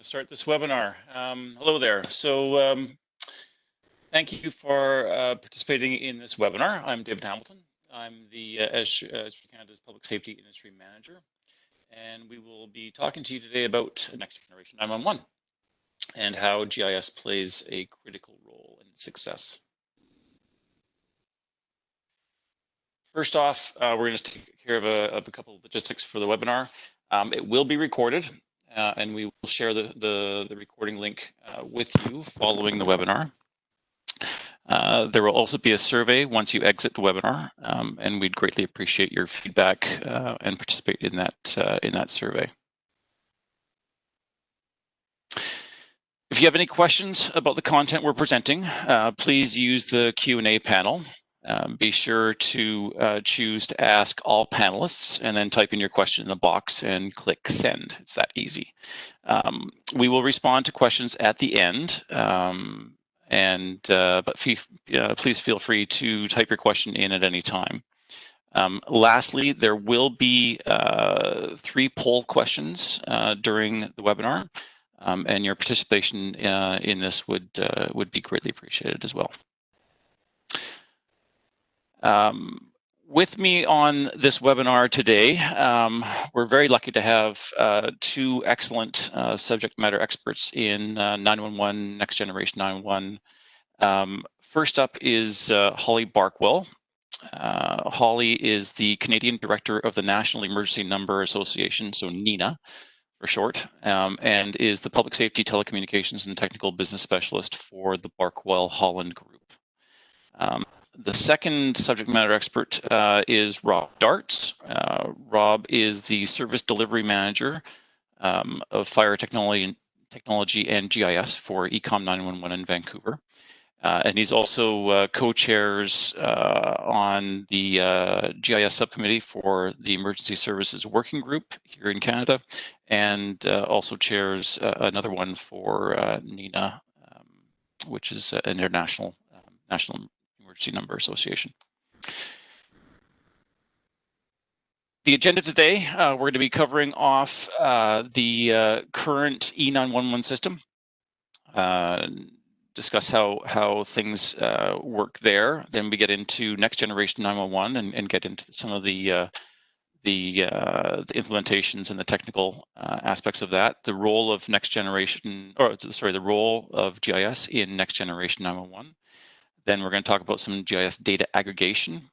to start this webinar. Hello there. So thank you for participating in this webinar. I'm David Hamilton. I'm the ESWG Canada's Public Safety Industry Manager, and we will be talking to you today about Next Generation 911 and how GIS plays a critical role in success. First off, we're going to take care of a couple of logistics for the webinar. It will be recorded, and we will share the recording link with you following the webinar. There will also be a survey once you exit the webinar, and we'd greatly appreciate your feedback and participate in that survey. If you have any questions about the content we're presenting, please use the Q&A panel. Be sure to choose to ask all panelists and then type in your question in the box and click send. It's that easy. We will respond to questions at the end, but please feel free to type your question in at any time. Lastly, there will be 3 poll questions during the webinar, and your participation in this would be greatly appreciated as well. With me on this webinar today, we're very lucky to have 2 excellent subject matter experts in 911, Next Generation 911. First up is Holly Barkwell. Holly is the Canadian Director of the National Emergency Number Association, so NENA for short, and is the Public Safety, Telecommunications, and Technical Business Specialist for the Barkwell Holland Group. The second subject matter expert is Rob Darts. Rob is the Service Delivery Manager of Fire Technology and GIS for Ecom 911 in Vancouver. And he's also co-chairs on the GIS subcommittee for the Emergency Services Working Group here in Canada, and also chairs another one for NENA, which is an international national Emergency Number Association. The agenda today, we're going to be covering off the current E911 system, discuss how things work there. Then we get into Next Generation 911 and get into some of the implementations and the technical aspects of that. The role of the role of GIS in Next Generation 911. Then we're going to talk about some GIS data aggregation.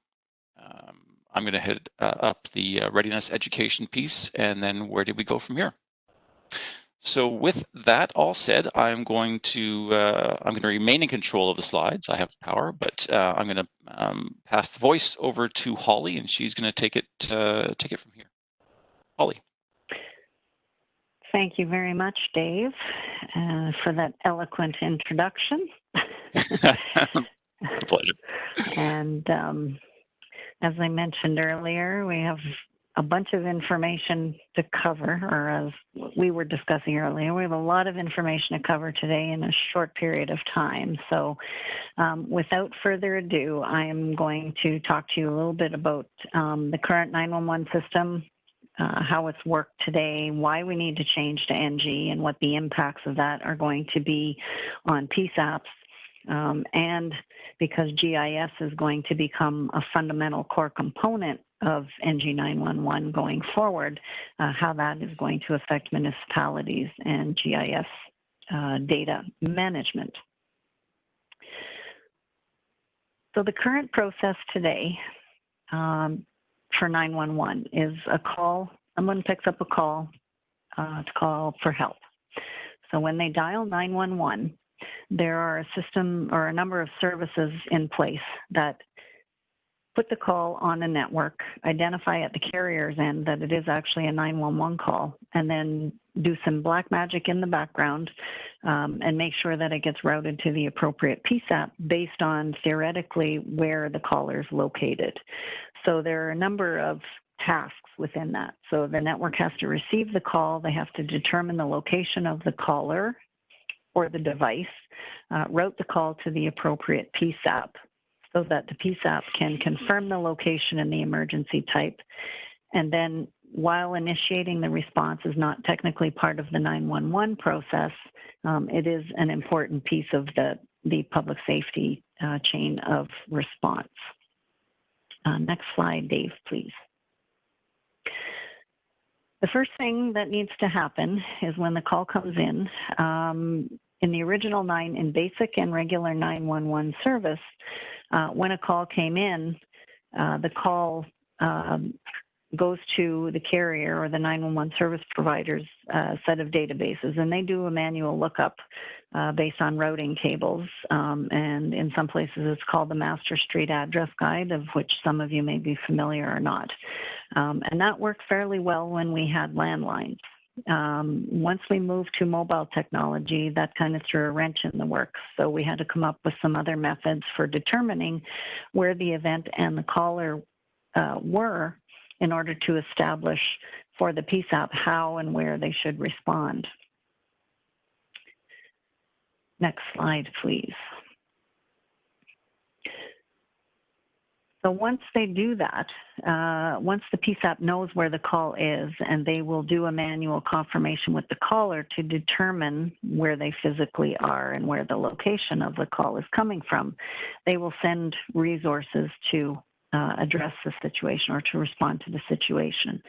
I'm going to hit up the readiness education piece, and then where did we go from here? So with that all said, I'm going to remain in control of the slides. I have the power, but I'm going to pass the voice over to Holly, and she's going to take it from here. Holly. Thank you very much, Dave, for that eloquent introduction. Pleasure. And as I mentioned earlier, we have a bunch of information to cover, or as we were discussing earlier, we have a lot of information to cover today in a short period of time. So without further ado, I am going to talk to you a little bit about the current 911 system, how it's worked today, why we need to change to NG, and what the impacts of that are going to be on PSAPs. And because GIS is going to become a fundamental core component of NG 911 going forward, how that is going to affect municipalities and GIS data management. So the current process today for 911 is a call. Someone picks up a call to call for help. So when they dial 911, there are a system or a number of services in place that put the call on a network, identify at the carrier's end that it is actually a 911 call, and then do some black magic in the background and make sure that it gets routed to the appropriate PSAP based on theoretically where the caller is located. So there are a number of tasks within that. So the network has to receive the call, they have to determine the location of the caller or the device, route the call to the appropriate PSAP so that the PSAP can confirm the location and the emergency type, and then while initiating the response is not technically part of the 911 process, it is an important piece of the public safety chain of response. Next slide, Dave, please. The first thing that needs to happen is when the call comes in the original in basic and regular 911 service, when a call came in, the call goes to the carrier or the 911 service provider's set of databases, and they do a manual lookup based on routing tables. And in some places, it's called the Master Street Address Guide, of which some of you may be familiar or not. And that worked fairly well when we had landlines. Once we moved to mobile technology, that kind of threw a wrench in the works. So we had to come up with some other methods for determining where the event and the caller were in order to establish for the PSAP how and where they should respond. Next slide, please. So once they do that, once the PSAP knows where the call is, and they will do a manual confirmation with the caller to determine where they physically are and where the location of the call is coming from, they will send resources to address the situation or to respond to the situation.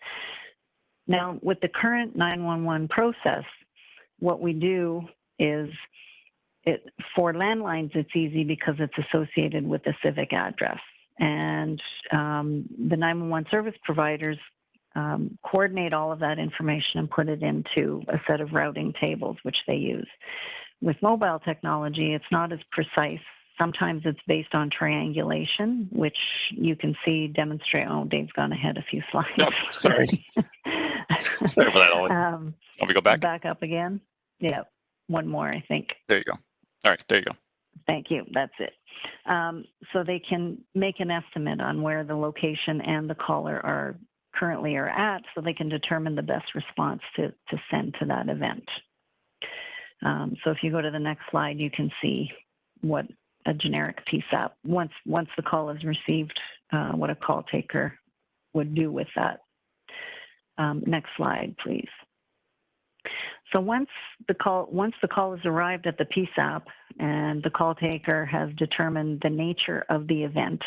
Now, with the current 911 process, what we do is, for landlines, it's easy because it's associated with a civic address. And the 911 service providers coordinate all of that information and put it into a set of routing tables, which they use. With mobile technology, it's not as precise. Sometimes it's based on triangulation, which you can see demonstrate. Oh, Dave's gone ahead a few slides. Nope, sorry. Sorry for that, Ollie. Want me to go back? Back up again? Yeah, one more, I think. There you go. All right, there you go. Thank you, that's it. So they can make an estimate on where the location and the caller currently are at, so they can determine the best response to send to that event. So if you go to the next slide, you can see what a generic PSAP, once the call is received, what a call taker would do with that. Next slide, please. So once the call has arrived at the PSAP and the call taker has determined the nature of the event,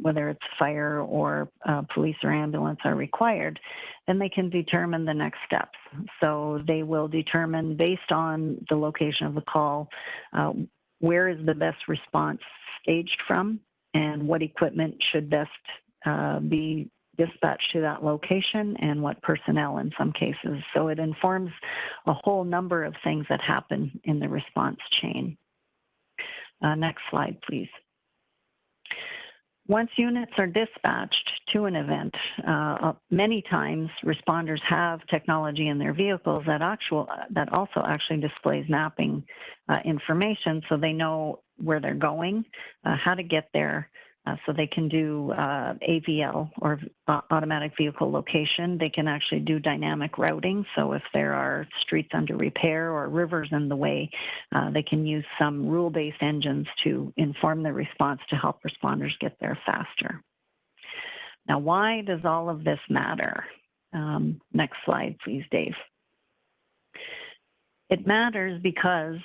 whether it's fire or police or ambulance are required, then they can determine the next steps. So they will determine, based on the location of the call, where is the best response staged from and what equipment should best be dispatched to that location and what personnel in some cases. So it informs a whole number of things that happen in the response chain. Next slide, please. Once units are dispatched to an event, many times responders have technology in their vehicles that also actually displays mapping information, so they know where they're going, how to get there, so they can do AVL, or automatic vehicle location. They can actually do dynamic routing. So if there are streets under repair or rivers in the way, they can use some rule-based engines to inform the response to help responders get there faster. Now, why does all of this matter? Next slide, please, Dave. It matters because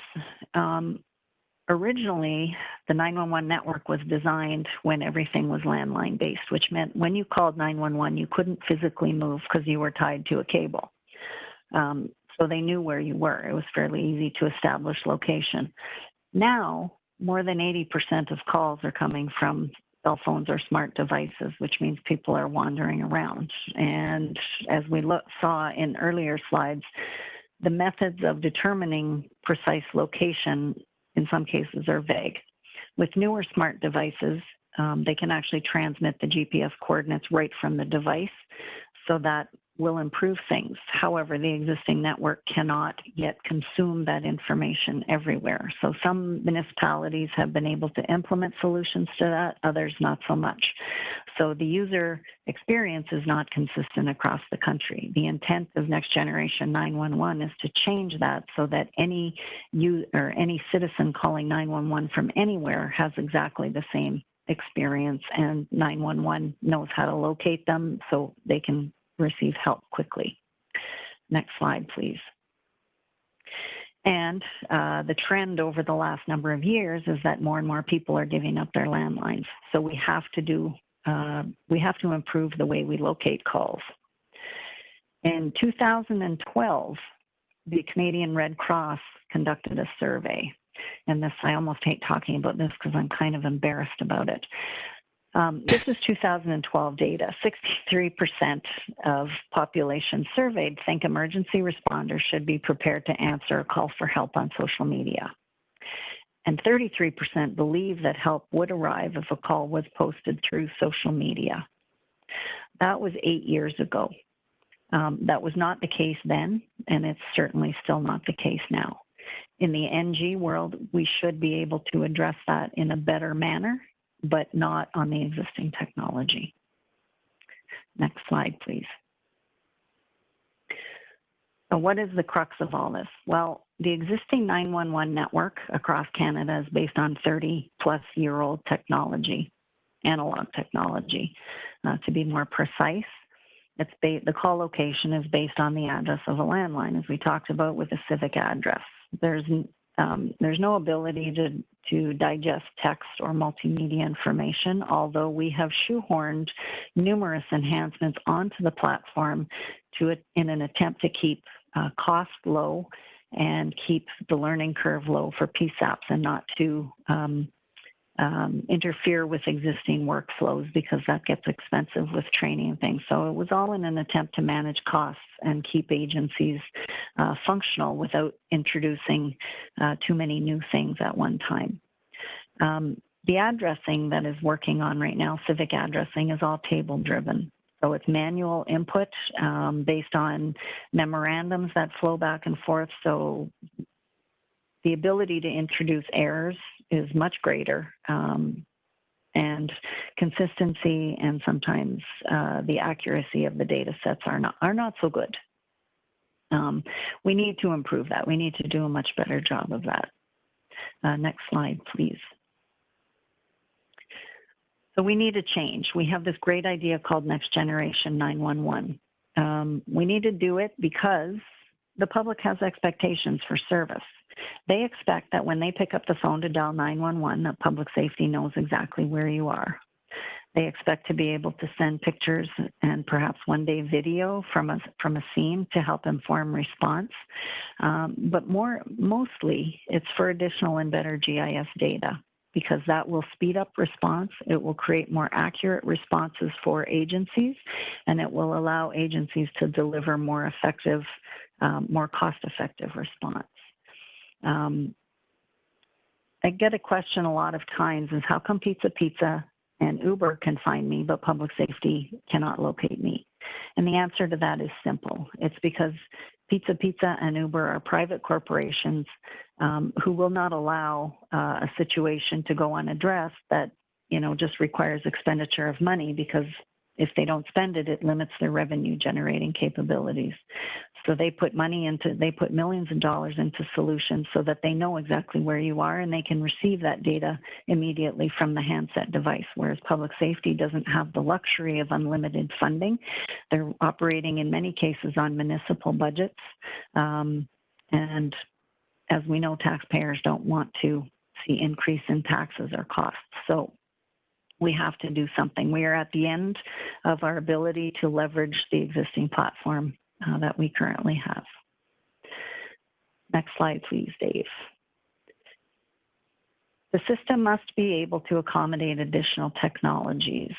originally, the 911 network was designed when everything was landline based, which meant when you called 911, you couldn't physically move because you were tied to a cable. So they knew where you were. It was fairly easy to establish location. Now, more than 80% of calls are coming from cell phones or smart devices, which means people are wandering around. And as we saw in earlier slides, the methods of determining precise location in some cases are vague. With newer smart devices, they can actually transmit the GPS coordinates right from the device, so that will improve things. However, the existing network cannot yet consume that information everywhere. So some municipalities have been able to implement solutions to that, others not so much. So the user experience is not consistent across the country. The intent of Next Generation 911 is to change that so that any citizen calling 911 from anywhere has exactly the same experience, and 911 knows how to locate them so they can receive help quickly. Next slide, please. And the trend over the last number of years is that more and more people are giving up their landlines. So we have to improve the way we locate calls. In 2012, the Canadian Red Cross conducted a survey. And this, I almost hate talking about this because I'm kind of embarrassed about it. This is 2012 data. 63% of population surveyed think emergency responders should be prepared to answer a call for help on social media. And 33% believe that help would arrive if a call was posted through social media. That was 8 years ago. That was not the case then, and it's certainly still not the case now. In the NG world, we should be able to address that in a better manner, but not on the existing technology. Next slide, please. So what is the crux of all this? Well, the existing 911 network across Canada is based on 30-plus-year-old technology, analog technology. To be more precise, the call location is based on the address of a landline, as we talked about with a civic address. There's no ability to digest text or multimedia information, although we have shoehorned numerous enhancements onto the platform in an attempt to keep cost low and keep the learning curve low for PSAPs and not to interfere with existing workflows, because that gets expensive with training and things. So it was all in an attempt to manage costs and keep agencies functional without introducing too many new things at one time. The addressing that is working on right now, civic addressing, is all table driven. So it's manual input based on memorandums that flow back and forth. So the ability to introduce errors is much greater, and consistency and sometimes the accuracy of the data sets are not so good. We need to improve that. We need to do a much better job of that. Next slide, please. So we need a change. We have this great idea called Next Generation 911. We need to do it because the public has expectations for service. They expect that when they pick up the phone to dial 911, that public safety knows exactly where you are. They expect to be able to send pictures and perhaps one day video from a scene to help inform response. But mostly it's for additional and better GIS data, because that will speed up response. It will create more accurate responses for agencies, and it will allow agencies to deliver more effective, more cost-effective response. I get a question a lot of times is, how come Pizza and Uber can find me, but public safety cannot locate me? And the answer to that is simple. It's because Pizza and Uber are private corporations who will not allow a situation to go unaddressed that, just requires expenditure of money, because if they don't spend it, it limits their revenue generating capabilities. So they put millions of dollars into solutions so that they know exactly where you are and they can receive that data immediately from the handset device, whereas public safety doesn't have the luxury of unlimited funding. They're operating in many cases on municipal budgets. And as we know, taxpayers don't want to see increase in taxes or costs. So we have to do something. We are at the end of our ability to leverage the existing platform that we currently have. Next slide, please, Dave. The system must be able to accommodate additional technologies.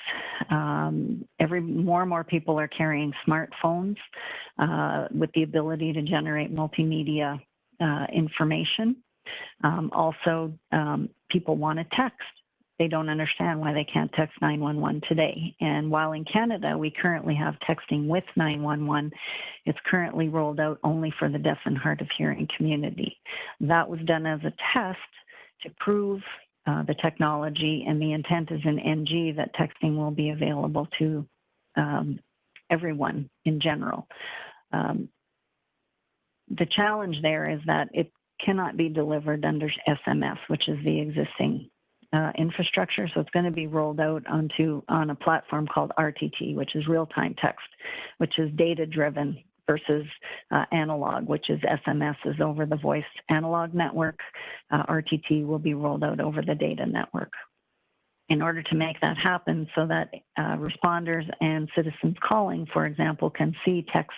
More and more people are carrying smartphones with the ability to generate multimedia information. Also, people want to text. They don't understand why they can't text 911 today. And while in Canada, we currently have texting with 911, it's currently rolled out only for the deaf and hard of hearing community. That was done as a test to prove the technology, and the intent is in NG that texting will be available to everyone in general. The challenge there is that it cannot be delivered under SMS, which is the existing infrastructure. So it's going to be rolled out on a platform called RTT, which is real-time text, which is data-driven versus analog, which is SMS is over the voice analog network. RTT will be rolled out over the data network. In order to make that happen so that responders and citizens calling, for example, can see text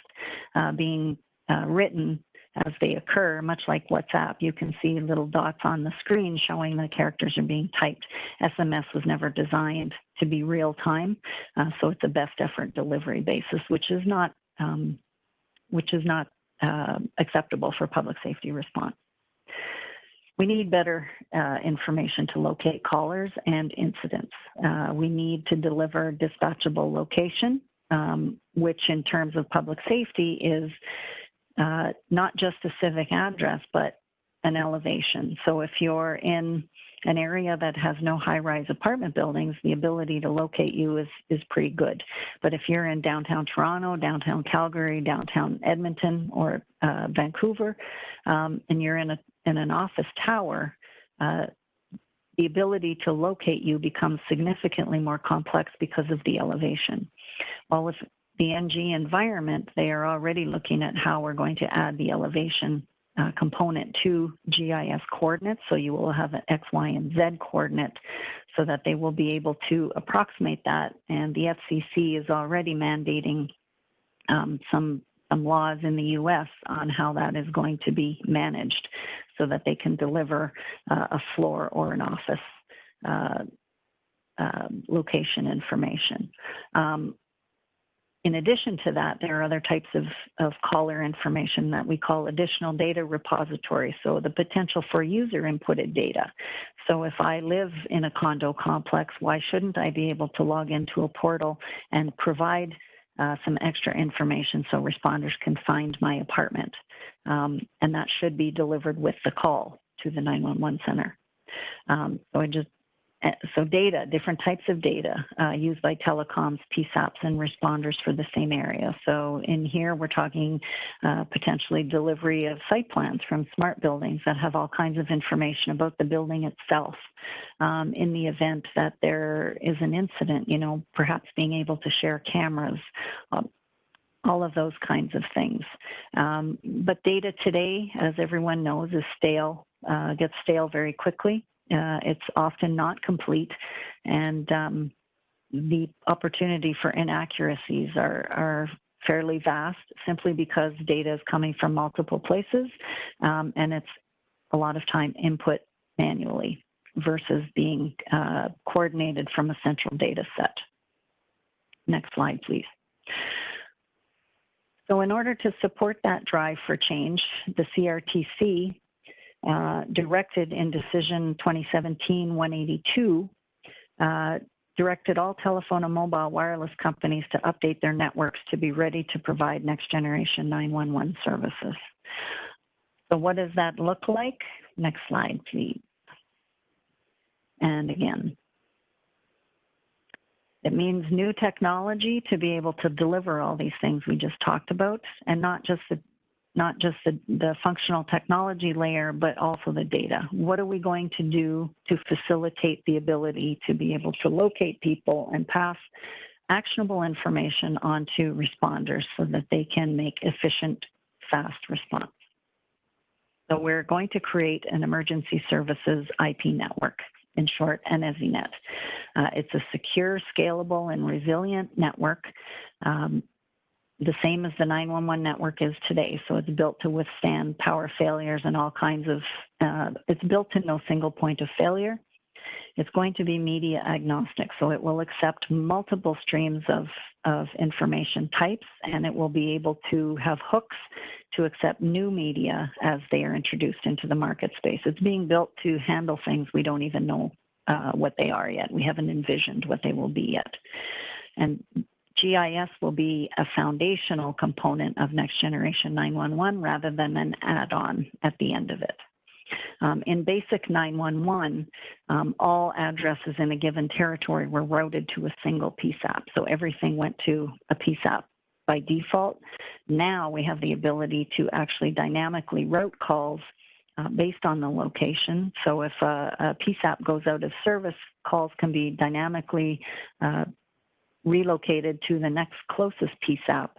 being written as they occur, much like WhatsApp, you can see little dots on the screen showing the characters are being typed. SMS was never designed to be real time, so it's a best effort delivery basis, which is not acceptable for public safety response. We need better information to locate callers and incidents. We need to deliver dispatchable location, which in terms of public safety is not just a civic address, but an elevation. So if you're in an area that has no high-rise apartment buildings, the ability to locate you is pretty good. But if you're in downtown Toronto, downtown Calgary, downtown Edmonton, or Vancouver, and you're in an office tower, the ability to locate you becomes significantly more complex because of the elevation. While with the NG environment, they are already looking at how we're going to add the elevation component to GIS coordinates. So you will have an X, Y, and Z coordinate so that they will be able to approximate that. And the FCC is already mandating some laws in the US on how that is going to be managed so that they can deliver a floor or an office location information. In addition to that, there are other types of caller information that we call additional data repositories. So the potential for user inputted data. So if I live in a condo complex, why shouldn't I be able to log into a portal and provide some extra information so responders can find my apartment? And that should be delivered with the call to the 911 center. So data, different types of data used by telecoms, PSAPs, and responders for the same area. So in here, we're talking potentially delivery of site plans from smart buildings that have all kinds of information about the building itself. In the event that there is an incident, you know, perhaps being able to share cameras, all of those kinds of things. But data today, as everyone knows, is stale, gets stale very quickly. It's often not complete, and the opportunity for inaccuracies are fairly vast simply because data is coming from multiple places, and it's a lot of time input manually versus being coordinated from a central data set. Next slide, please. So in order to support that drive for change, the CRTC directed in Decision 2017-182, directed all telephone and mobile wireless companies to update their networks to be ready to provide next generation 911 services. So what does that look like? Next slide, please. And again, it means new technology to be able to deliver all these things we just talked about, and not just the functional technology layer, but also the data. What are we going to do to facilitate the ability to be able to locate people and pass actionable information on to responders so that they can make efficient, fast response? So we're going to create an emergency services IP network, in short, an ESWG. It's a secure, scalable, and resilient network, the same as the 911 network is today. So it's built to withstand power failures and all kinds of, it's built to no single point of failure. It's going to be media agnostic, so it will accept multiple streams of information types, and it will be able to have hooks to accept new media as they are introduced into the market space. It's being built to handle things we don't even know what they are yet. We haven't envisioned what they will be yet. And GIS will be a foundational component of Next Generation 911 rather than an add-on at the end of it. In basic 911, all addresses in a given territory were routed to a single PSAP. So everything went to a PSAP by default. Now we have the ability to actually dynamically route calls based on the location. So if a PSAP goes out of service, calls can be dynamically relocated to the next closest PSAP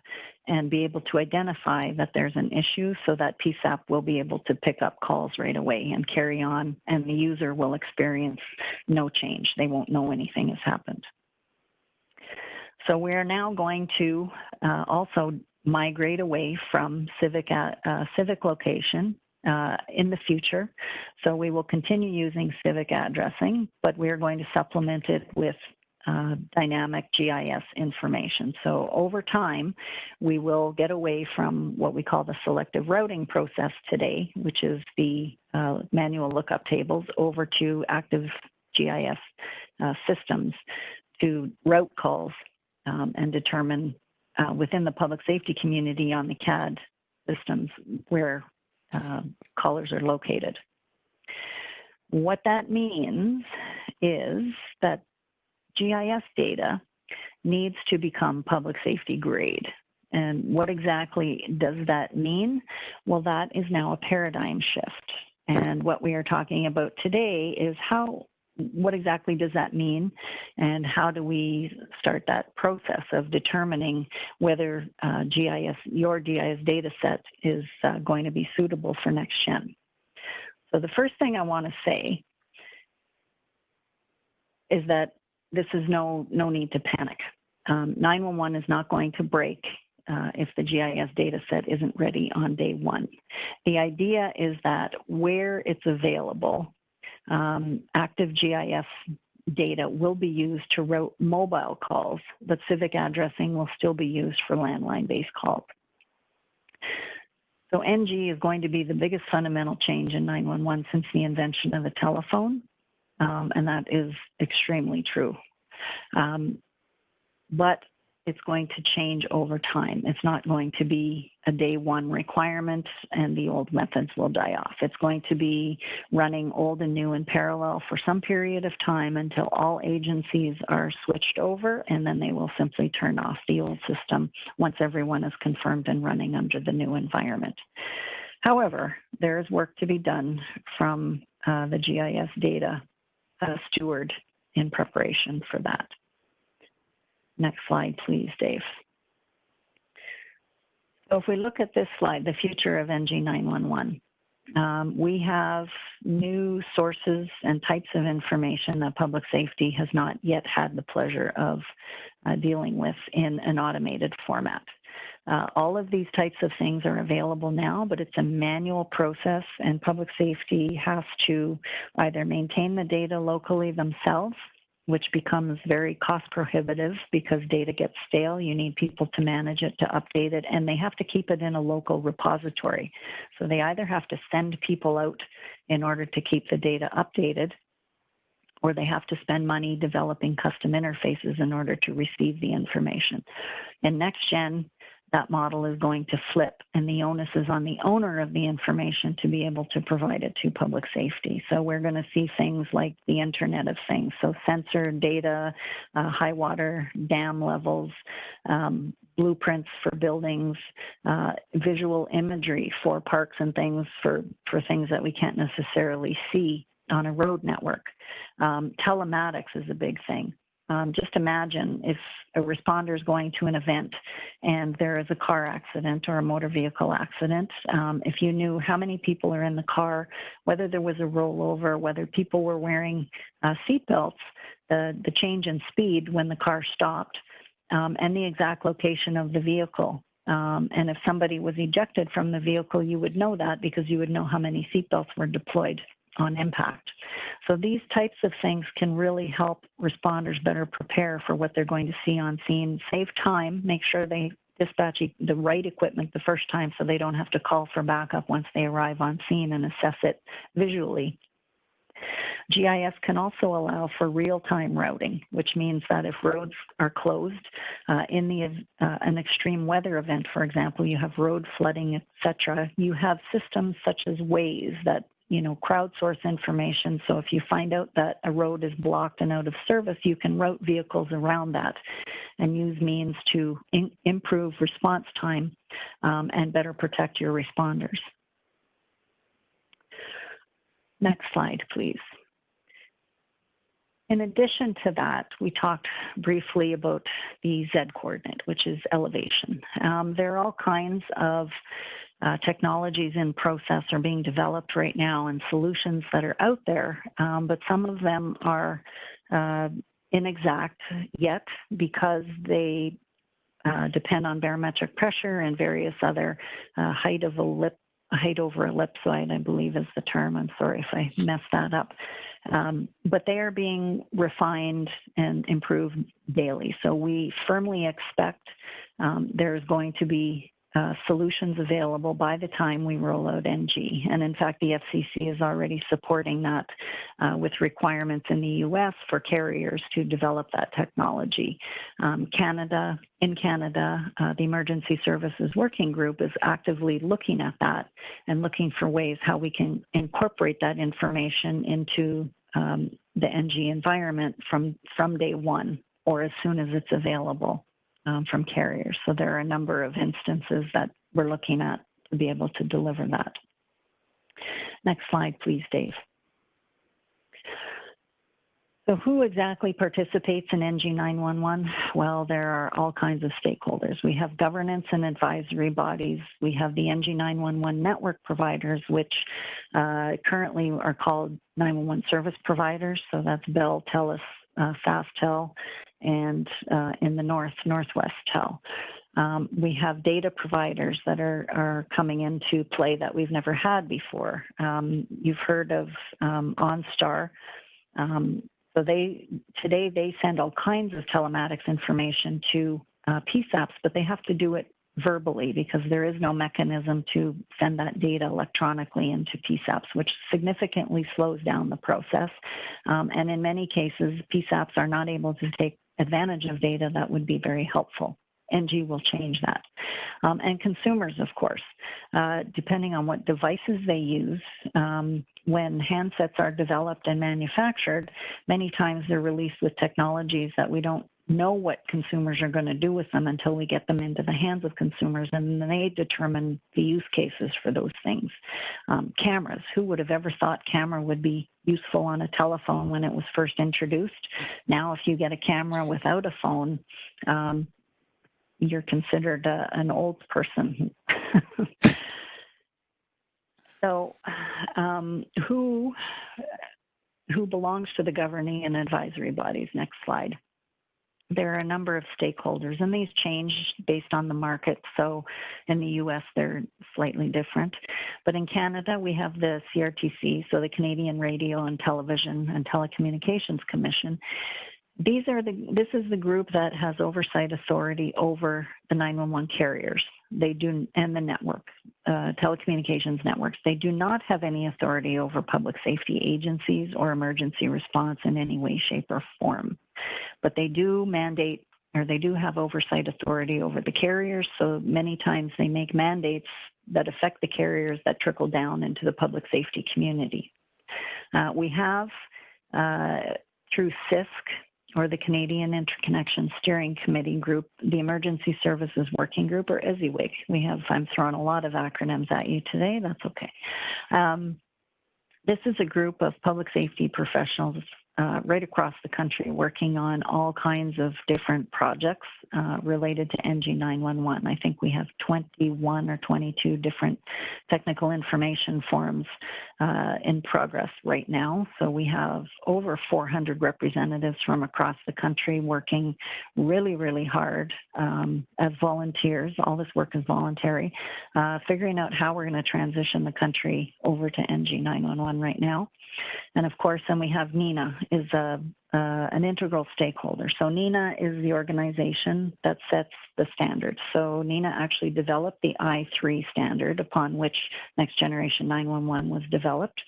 and be able to identify that there's an issue, so that PSAP will be able to pick up calls right away and carry on, and the user will experience no change. They won't know anything has happened. So we're now going to also migrate away from civic location in the future. So we will continue using civic addressing, but we're going to supplement it with dynamic GIS information. So over time, we will get away from what we call the selective routing process today, which is the manual lookup tables, over to active GIS systems to route calls and determine within the public safety community on the CAD systems where callers are located. What that means is that GIS data needs to become public safety grade. And what exactly does that mean? Well, that is now a paradigm shift. And what we are talking about today is what exactly does that mean, and how do we start that process of determining whether your GIS data set is going to be suitable for next gen. So the first thing I want to say is that this is no need to panic. 911 is not going to break if the GIS data set isn't ready on day one. The idea is that where it's available, active GIS data will be used to route mobile calls, but civic addressing will still be used for landline-based calls. So NG is going to be the biggest fundamental change in 911 since the invention of the telephone. And that is extremely true. But it's going to change over time. It's not going to be a day one requirement and the old methods will die off. It's going to be running old and new in parallel for some period of time until all agencies are switched over, and then they will simply turn off the old system once everyone is confirmed and running under the new environment. However, there is work to be done from the GIS data steward in preparation for that. Next slide, please, Dave. So if we look at this slide, the future of NG 911, we have new sources and types of information that public safety has not yet had the pleasure of dealing with in an automated format. All of these types of things are available now, but it's a manual process, and public safety has to either maintain the data locally themselves, which becomes very cost prohibitive because data gets stale. You need people to manage it, to update it, and they have to keep it in a local repository. So they either have to send people out in order to keep the data updated, or they have to spend money developing custom interfaces in order to receive the information. In next gen, that model is going to flip, and the onus is on the owner of the information to be able to provide it to public safety. So we're going to see things like the Internet of Things, so sensor data, high water dam levels, blueprints for buildings, visual imagery for parks and things, for things that we can't necessarily see on a road network. Telematics is a big thing. Just imagine if a responder is going to an event and there is a car accident or a motor vehicle accident. If you knew how many people are in the car, whether there was a rollover, whether people were wearing seatbelts, the change in speed when the car stopped, and the exact location of the vehicle. And if somebody was ejected from the vehicle, you would know that because you would know how many seatbelts were deployed on impact. So these types of things can really help responders better prepare for what they're going to see on scene, save time, make sure they dispatch the right equipment the first time so they don't have to call for backup once they arrive on scene and assess it visually. GIS can also allow for real-time routing, which means that if roads are closed in an extreme weather event, for example, you have road flooding, etc., you have systems such as Waze that crowdsource information. So if you find out that a road is blocked and out of service, you can route vehicles around that and use means to improve response time and better protect your responders. Next slide, please. In addition to that, we talked briefly about the Z coordinate, which is elevation. There are all kinds of technologies in process are being developed right now and solutions that are out there, but some of them are inexact yet because they depend on barometric pressure and various other height over ellipsoid, I believe is the term. I'm sorry if I messed that up. But they are being refined and improved daily. So we firmly expect there's going to be solutions available by the time we roll out NG. And in fact, the FCC is already supporting that with requirements in the US for carriers to develop that technology. In Canada, the Emergency Services Working Group is actively looking at that and looking for ways how we can incorporate that information into the NG environment from day one or as soon as it's available. From carriers. So there are a number of instances that we're looking at to be able to deliver that. Next slide, please, Dave. So who exactly participates in NG 911? Well, there are all kinds of stakeholders. We have governance and advisory bodies. We have the NG 911 network providers, which currently are called 911 service providers. So that's Bell, TELUS, FastTel, and in the Northwest Tel. We have data providers that are coming into play that we've never had before. You've heard of OnStar. So today they send all kinds of telematics information to PSAPs, but they have to do it verbally because there is no mechanism to send that data electronically into PSAPs, which significantly slows down the process. And in many cases, PSAPs are not able to take advantage of data that would be very helpful. NG will change that. And consumers, of course, depending on what devices they use, when handsets are developed and manufactured, many times they're released with technologies that we don't know what consumers are going to do with them until we get them into the hands of consumers, and then they determine the use cases for those things. Cameras, who would have ever thought camera would be useful on a telephone when it was first introduced? Now, if you get a camera without a phone, you're considered an old person. So who belongs to the governing and advisory bodies? Next slide. There are a number of stakeholders, and these change based on the market. So in the US, they're slightly different. But in Canada, we have the CRTC, so the Canadian Radio and Television and Telecommunications Commission. This is the group that has oversight authority over the 911 carriers. They do, and the network, telecommunications networks. They do not have any authority over public safety agencies or emergency response in any way, shape, or form. But they do mandate, or they do have oversight authority over the carriers. So many times they make mandates that affect the carriers that trickle down into the public safety community. We have, through CISC, or the Canadian Interconnection Steering Committee Group, the Emergency Services Working Group, or ESWG. I'm throwing a lot of acronyms at you today, that's okay. This is a group of public safety professionals right across the country working on all kinds of different projects related to NG 911. I think we have 21 or 22 different technical information forums in progress right now. So we have over 400 representatives from across the country working really, really hard as volunteers. All this work is voluntary, figuring out how we're going to transition the country over to NG 911 right now. And of course, then we have NENA is an integral stakeholder. So NENA is the organization that sets the standards. So NENA actually developed the I3 standard upon which Next Generation 911 was developed.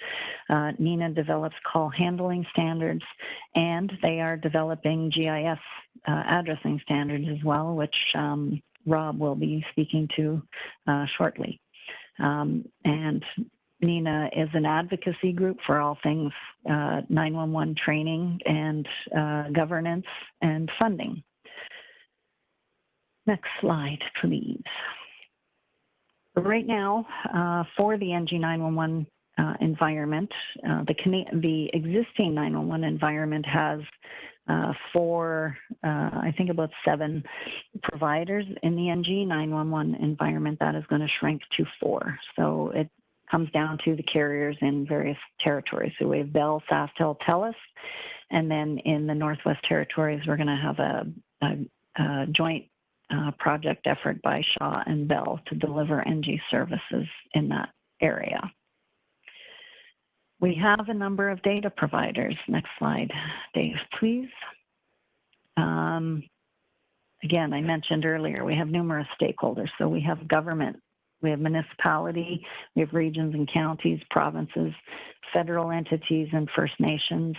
NENA develops call handling standards, and they are developing GIS addressing standards as well, which Rob will be speaking to shortly. And NENA is an advocacy group for all things 911 training and governance and funding. Next slide, please. Right now, for the NG 911 environment. The existing 911 environment has I think about 7 providers. In the NG 911 environment, that is going to shrink to 4. So it comes down to the carriers in various territories. So we have Bell, SaskTel, TELUS, and then in the Northwest Territories, we're going to have a joint project effort by Shaw and Bell to deliver NG services in that area. We have a number of data providers. Next slide, Dave, please. Again, I mentioned earlier, we have numerous stakeholders. So we have government, we have municipality, we have regions and counties, provinces, federal entities, and First Nations,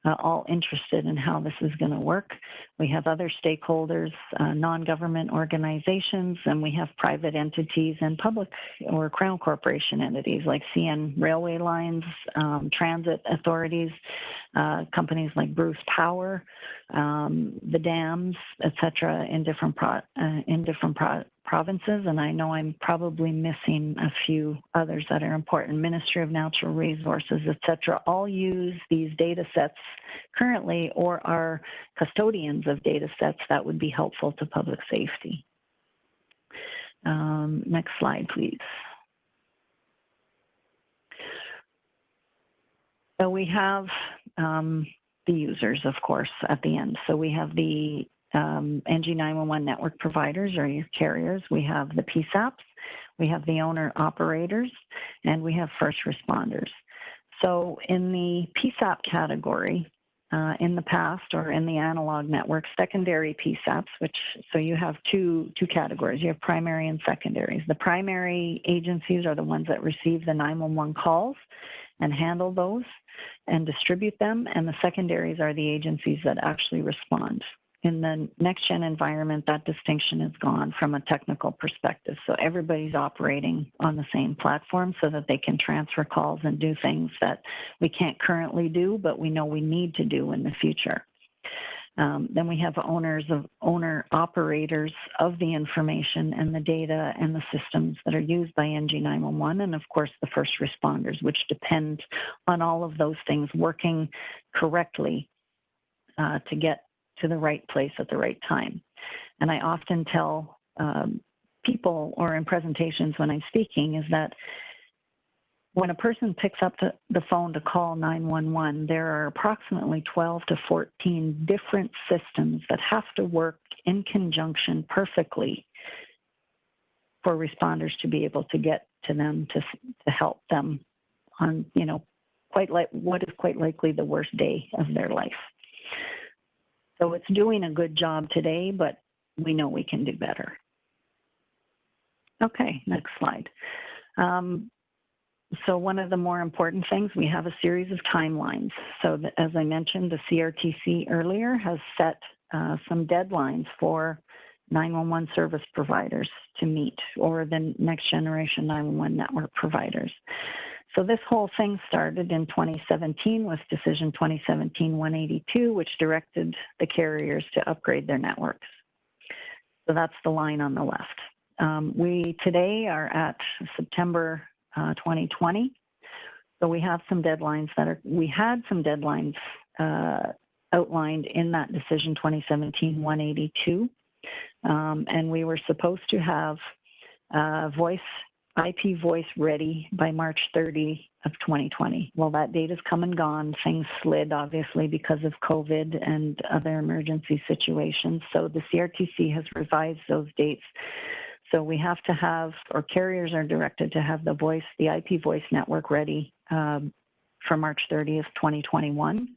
all interested in how this is going to work. We have other stakeholders, non-government organizations, and we have private entities and public or Crown Corporation entities like CN Railway Lines, transit authorities, companies like Bruce Power, the dams, etc., in different provinces, and I know I'm probably missing a few others that are important. Ministry of Natural Resources, etc., all use these data sets currently or are custodians of data sets that would be helpful to public safety. Next slide, please. So we have the users, of course, at the end. So we have the NG 911 network providers or your carriers. We have the PSAPs, we have the owner operators, and we have first responders. So in the PSAP category, in the past or in the analog network, secondary PSAPs, so you have two categories. You have primary and secondaries. The primary agencies are the ones that receive the 911 calls and handle those and distribute them, and the secondaries are the agencies that actually respond. In the next-gen environment, that distinction is gone from a technical perspective. So everybody's operating on the same platform so that they can transfer calls and do things that we can't currently do, but we know we need to do in the future. Then we have owner-operators of the information and the data and the systems that are used by NG 911, and of course the first responders, which depend on all of those things working correctly to get to the right place at the right time. And I often tell people or in presentations when I'm speaking is that when a person picks up the phone to call 911, there are approximately 12 to 14 different systems that have to work in conjunction perfectly for responders to be able to get to them to help them on, what is quite likely the worst day of their life. So it's doing a good job today, but we know we can do better. Okay, next slide. So one of the more important things, we have a series of timelines. So as I mentioned, the CRTC earlier has set some deadlines for 911 service providers to meet, or the next generation 911 network providers. So this whole thing started in 2017 with Decision 2017-182, which directed the carriers to upgrade their networks. So that's the line on the left. We today are at September 2020. So we have some deadlines we had some deadlines outlined in that Decision 2017-182. And we were supposed to have IP voice ready by March 30 of 2020. Well, that date has come and gone. Things slid, obviously, because of COVID and other emergency situations. So the CRTC has revised those dates. So we have to have, or carriers are directed to have the IP voice network ready for March 30th, 2021.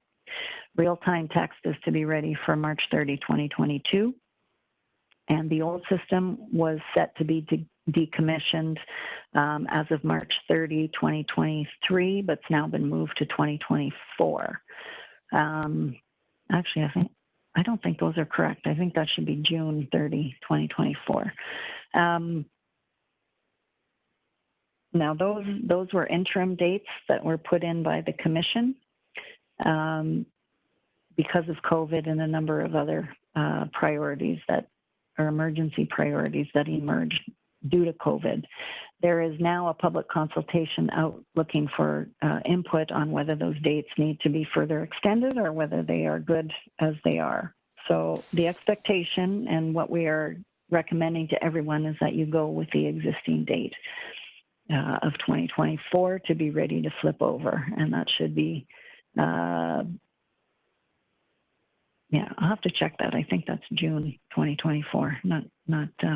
Real-time text is to be ready for March 30, 2022. And the old system was set to be decommissioned as of March 30, 2023, but it's now been moved to 2024. Actually, I don't think those are correct. I think that should be June 30, 2024. Now, those were interim dates that were put in by the Commission because of COVID and a number of other priorities or emergency priorities that emerged due to COVID. There is now a public consultation out looking for input on whether those dates need to be further extended or whether they are good as they are. So the expectation and what we are recommending to everyone is that you go with the existing date of 2024 to be ready to flip over. And that should be, yeah, I'll have to check that. I think that's June 2024, not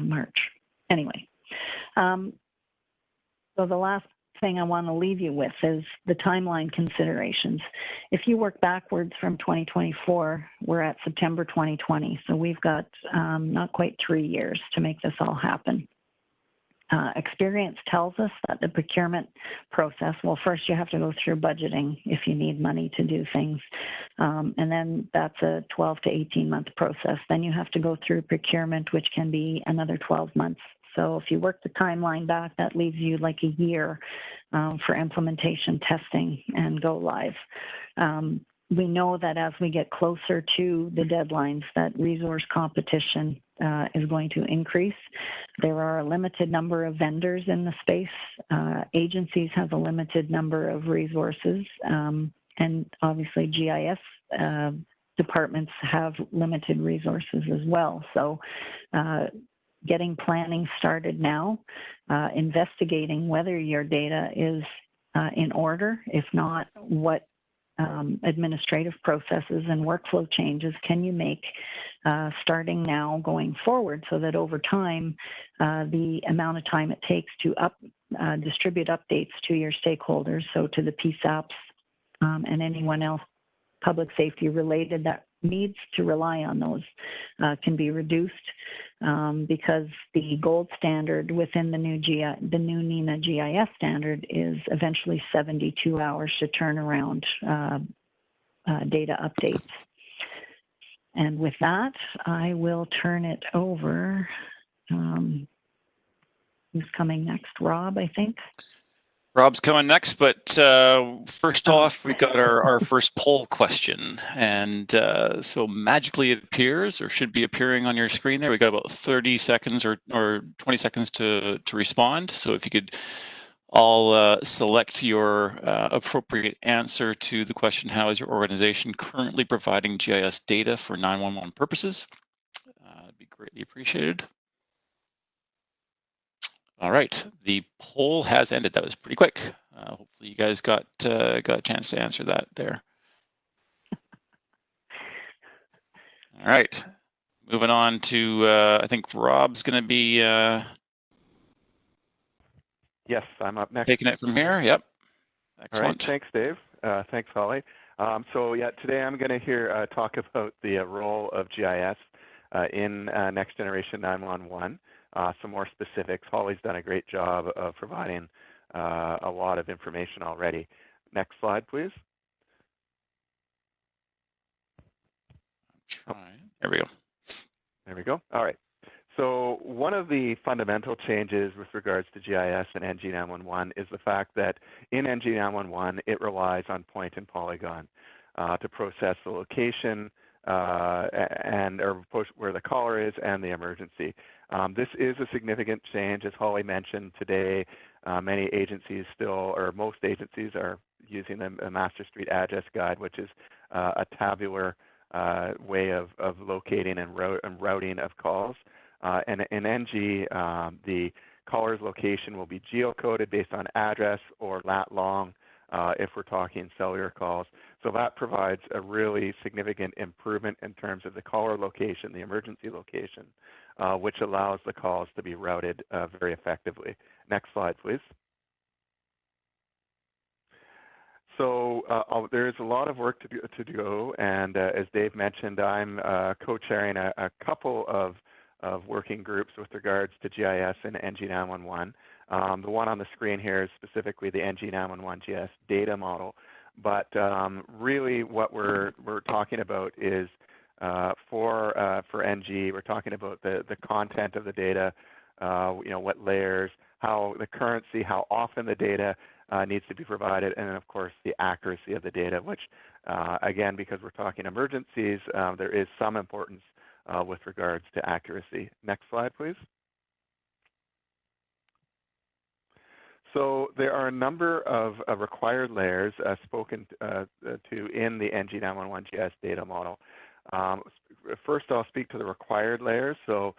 March. Anyway, so the last thing I want to leave you with is the timeline considerations. If you work backwards from 2024, we're at September 2020. So we've got not quite 3 years to make this all happen. Experience tells us that the procurement process, well, first you have to go through budgeting if you need money to do things. And then that's a 12 to 18 month process. Then you have to go through procurement, which can be another 12 months. So if you work the timeline back, that leaves you like a year for implementation, testing, and go live. We know that as we get closer to the deadlines, that resource competition is going to increase. There are a limited number of vendors in the space. Agencies have a limited number of resources, and obviously GIS departments have limited resources as well. So getting planning started now, investigating whether your data is in order. If not, what administrative processes and workflow changes can you make starting now going forward, so that over time, the amount of time it takes to distribute updates to your stakeholders, so to the PSAPs and anyone else public safety related that needs to rely on those can be reduced, because the gold standard within the new NENA GIS standard is eventually 72 hours to turn around data updates. And with that, I will turn it over. Who's coming next? Rob, I think. Rob's coming next, but first off, we got our first poll question. And so magically it appears, or should be appearing on your screen there. We got about 30 seconds or 20 seconds to respond. So if you could all select your appropriate answer to the question, how is your organization currently providing GIS data for 911 purposes? It'd be greatly appreciated. All right, the poll has ended. That was pretty quick. Hopefully you guys got a chance to answer that there. All right, moving on to, I think Rob's gonna be yes, I'm up next. Taking it from here, yep. Excellent. All right, thanks, Dave. Thanks, Holly. So yeah, today I'm gonna talk about the role of GIS in Next Generation 911. Some more specifics. Holly's done a great job of providing a lot of information already. Next slide, please. There we go. There we go. All right. So one of the fundamental changes with regards to GIS and NG911 is the fact that in NG911, it relies on point and polygon to process the location or where the caller is and the emergency. This is a significant change, as Holly mentioned today. Many agencies still, or most agencies, are using the Master Street Address Guide, which is a tabular way of locating and routing of calls. And in NG, the caller's location will be geocoded based on address or lat long if we're talking cellular calls. So that provides a really significant improvement in terms of the caller location, the emergency location, which allows the calls to be routed very effectively. Next slide, please. So there's a lot of work to do, and as Dave mentioned, I'm co-chairing a couple of working groups with regards to GIS and NG911. The one on the screen here is specifically the NG911 GIS data model, but really what we're talking about is for NG, we're talking about the content of the data, what layers, how the currency, how often the data needs to be provided, and then of course the accuracy of the data, which again, because we're talking emergencies, there is some importance with regards to accuracy. Next slide, please. So there are a number of required layers spoken to in the NG911 GIS data model. First, I'll speak to the required layers. So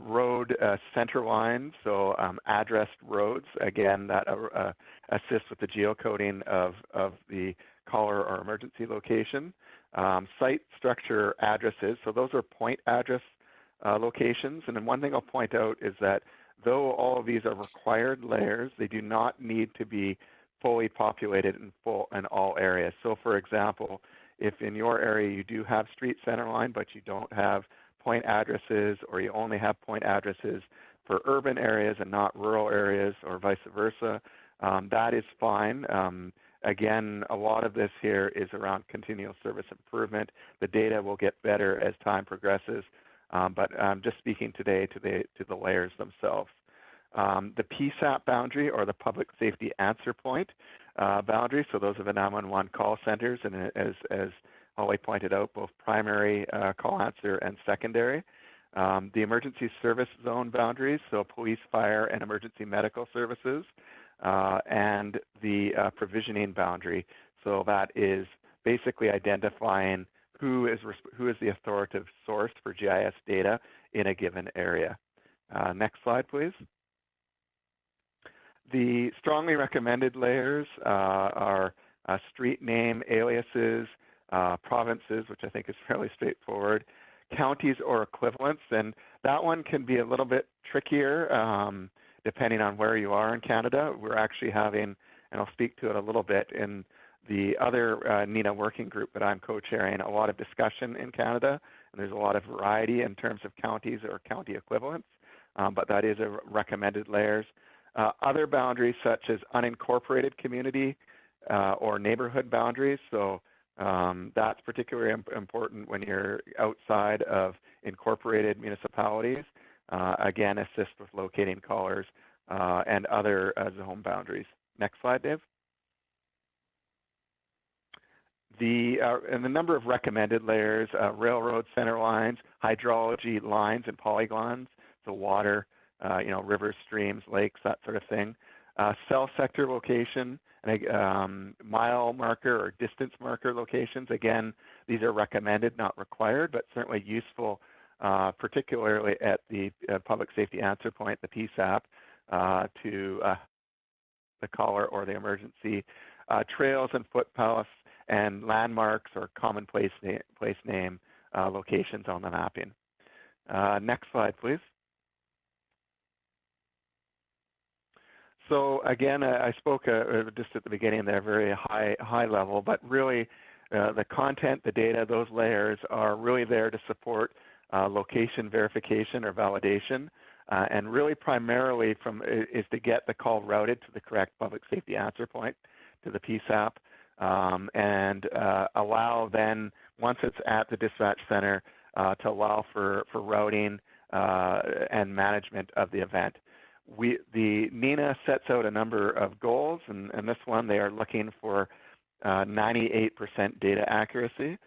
road center lines, so addressed roads, again, that assists with the geocoding of the caller or emergency location. Site structure addresses, so those are point address locations. And then one thing I'll point out is that though all of these are required layers, they do not need to be fully populated in all areas. So for example, if in your area you do have street center line, but you don't have point addresses, or you only have point addresses for urban areas and not rural areas, or vice versa, that is fine. Again, a lot of this here is around continual service improvement. The data will get better as time progresses, but I'm just speaking today to the layers themselves. The PSAP boundary, or the public safety answer point boundary, so those are the 911 call centers, and as Holly pointed out, both primary call answer and secondary. The emergency service zone boundaries, so police, fire, and emergency medical services, and the provisioning boundary. So that is basically identifying who is the authoritative source for GIS data in a given area. Next slide, please. The strongly recommended layers are street name, aliases, provinces, which I think is fairly straightforward, counties or equivalents, and that one can be a little bit trickier depending on where you are in Canada. We're actually having, and I'll speak to it a little bit, in the other NENA working group that I'm co-chairing, a lot of discussion in Canada, and there's a lot of variety in terms of counties or county equivalents, but that is a recommended layers. Other boundaries such as unincorporated community or neighborhood boundaries, so that's particularly important when you're outside of incorporated municipalities. Again, assist with locating callers and other zone boundaries. Next slide, Dave. And the number of recommended layers, railroad center lines, hydrology lines and polygons, so water, rivers, streams, lakes, that sort of thing. Cell sector location, and mile marker or distance marker locations. Again, these are recommended, not required, but certainly useful, particularly at the public safety answer point, the PSAP, to the caller or the emergency. Trails and footpaths and landmarks or common place name locations on the mapping. Next slide, please. So again, I spoke just at the beginning there, very high level, but really the content, the data, those layers are really there to support location verification or validation, and really primarily is to get the call routed to the correct public safety answer point, to the PSAP, and allow then, once it's at the dispatch center, to allow for routing and management of the event. The NENA sets out a number of goals, and this one they are looking for 98% data accuracy.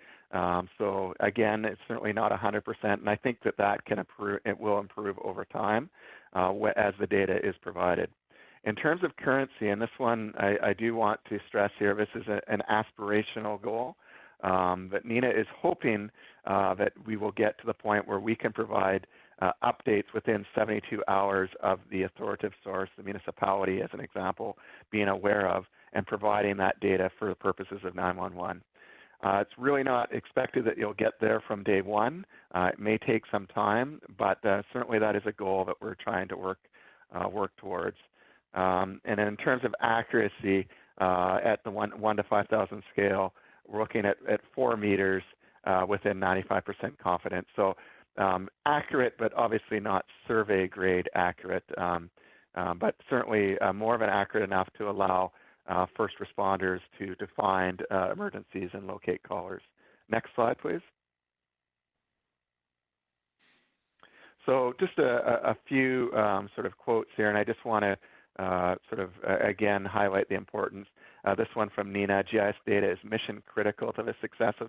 So again, it's certainly not 100%, and I think that can improve. It will improve over time as the data is provided. In terms of currency, and this one I do want to stress here, this is an aspirational goal, but NENA is hoping that we will get to the point where we can provide updates within 72 hours of the authoritative source, the municipality as an example, being aware of and providing that data for the purposes of 911. It's really not expected that you'll get there from day one. It may take some time, but certainly that is a goal that we're trying to work towards. And in terms of accuracy, at the 1 to 5,000 scale, we're looking at 4 meters within 95% confidence. So accurate, but obviously not survey grade accurate, but certainly more of an accurate enough to allow first responders to find emergencies and locate callers. Next slide, please. So just a few sort of quotes here, and I just want to again highlight the importance. This one from NENA: GIS data is mission critical to the success of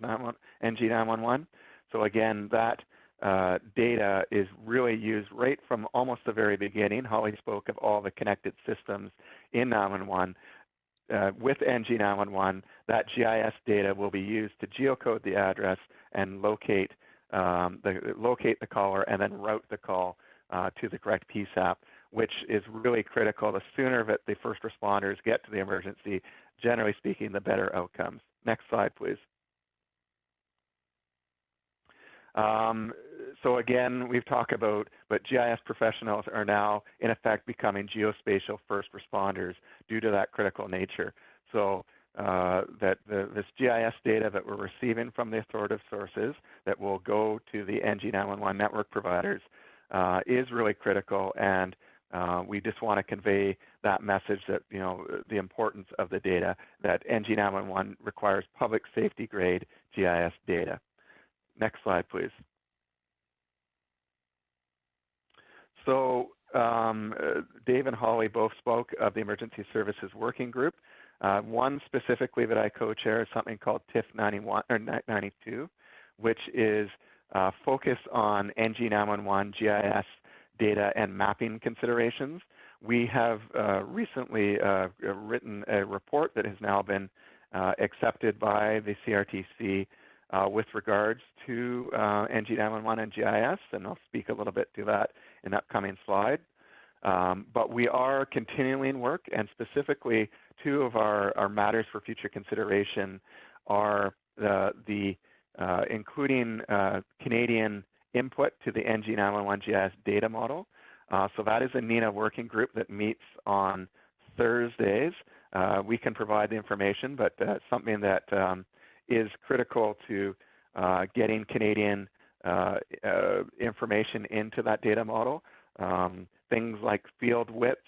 NG911. So again, that data is really used right from almost the very beginning. Holly spoke of all the connected systems in 911. With NG 911, that GIS data will be used to geocode the address and locate the caller and then route the call to the correct PSAP, which is really critical. The sooner that the first responders get to the emergency, generally speaking, the better outcomes. Next slide, please. So again, we've talked about, but GIS professionals are now in effect becoming geospatial first responders due to that critical nature. So this GIS data that we're receiving from the authoritative sources that will go to the NG 911 network providers is really critical, and we just want to convey that message that, you know, the importance of the data, that NG 911 requires public safety grade GIS data. Next slide, please. So Dave and Holly both spoke of the Emergency Services Working Group. One specifically that I co-chair is something called TIF 91 or 92, which is focused on NG 911 GIS data and mapping considerations. We have recently written a report that has now been accepted by the CRTC with regards to NG 911 and GIS, and I'll speak a little bit to that in an upcoming slide. But we are continuing work, and specifically two of our matters for future consideration are including Canadian input to the NG 911 GIS data model. So that is a NENA working group that meets on Thursdays. We can provide the information, but something that is critical to getting Canadian information into that data model. Things like field widths,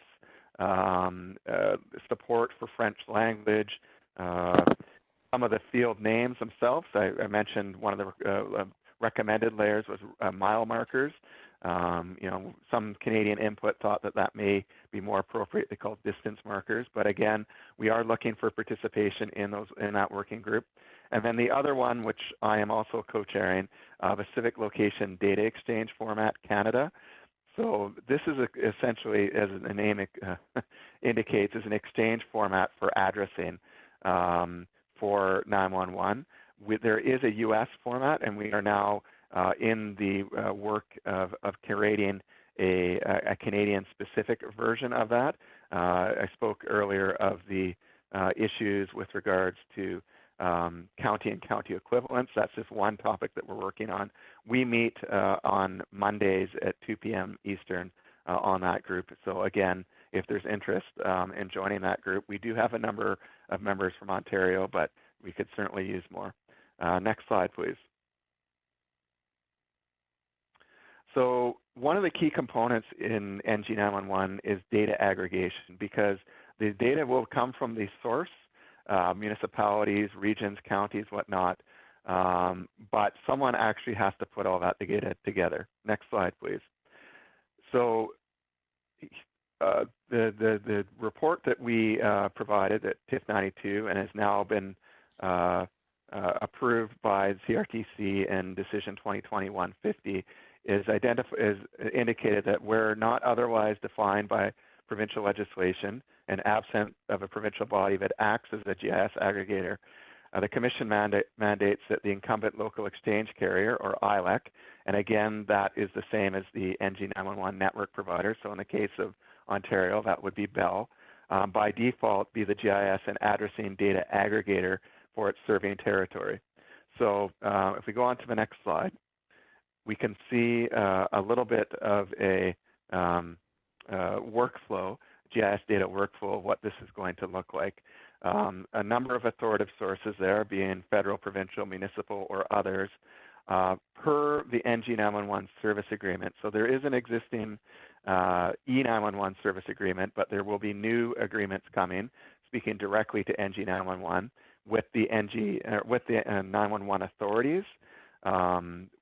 support for French language, some of the field names themselves. I mentioned one of the recommended layers was mile markers. You know, some Canadian input thought that that may be more appropriately called distance markers, but again, we are looking for participation in that working group. And then the other one, which I am also co-chairing, the Civic Location Data Exchange Format Canada. So this is essentially, as the name indicates, is an exchange format for addressing for 911. There is a U.S. format, and we are now in the work of creating a Canadian-specific version of that. I spoke earlier of the issues with regards to county and county equivalents. That's just one topic that we're working on. We meet on Mondays at 2 p.m. Eastern on that group. So again, if there's interest in joining that group, we do have a number of members from Ontario, but we could certainly use more. Next slide, please. So one of the key components in NG 911 is data aggregation, because the data will come from the source, municipalities, regions, counties, whatnot, but someone actually has to put all that data together. Next slide, please. So the report that we provided at TIF 92 and has now been approved by the CRTC in Decision 2020-150 is indicated that where not otherwise defined by provincial legislation and absent of a provincial body that acts as a GIS aggregator, the Commission mandates that the incumbent local exchange carrier, or ILEC, and again, that is the same as the NG 911 network provider, so in the case of Ontario, that would be Bell, by default be the GIS and addressing data aggregator for its surveying territory. So if we go on to the next slide, we can see a little bit of a workflow, GIS data workflow, what this is going to look like. A number of authoritative sources there, being federal, provincial, municipal, or others, per the NG 911 service agreement. So there is an existing E911 service agreement, but there will be new agreements coming, speaking directly to NG 911 with the 911 authorities.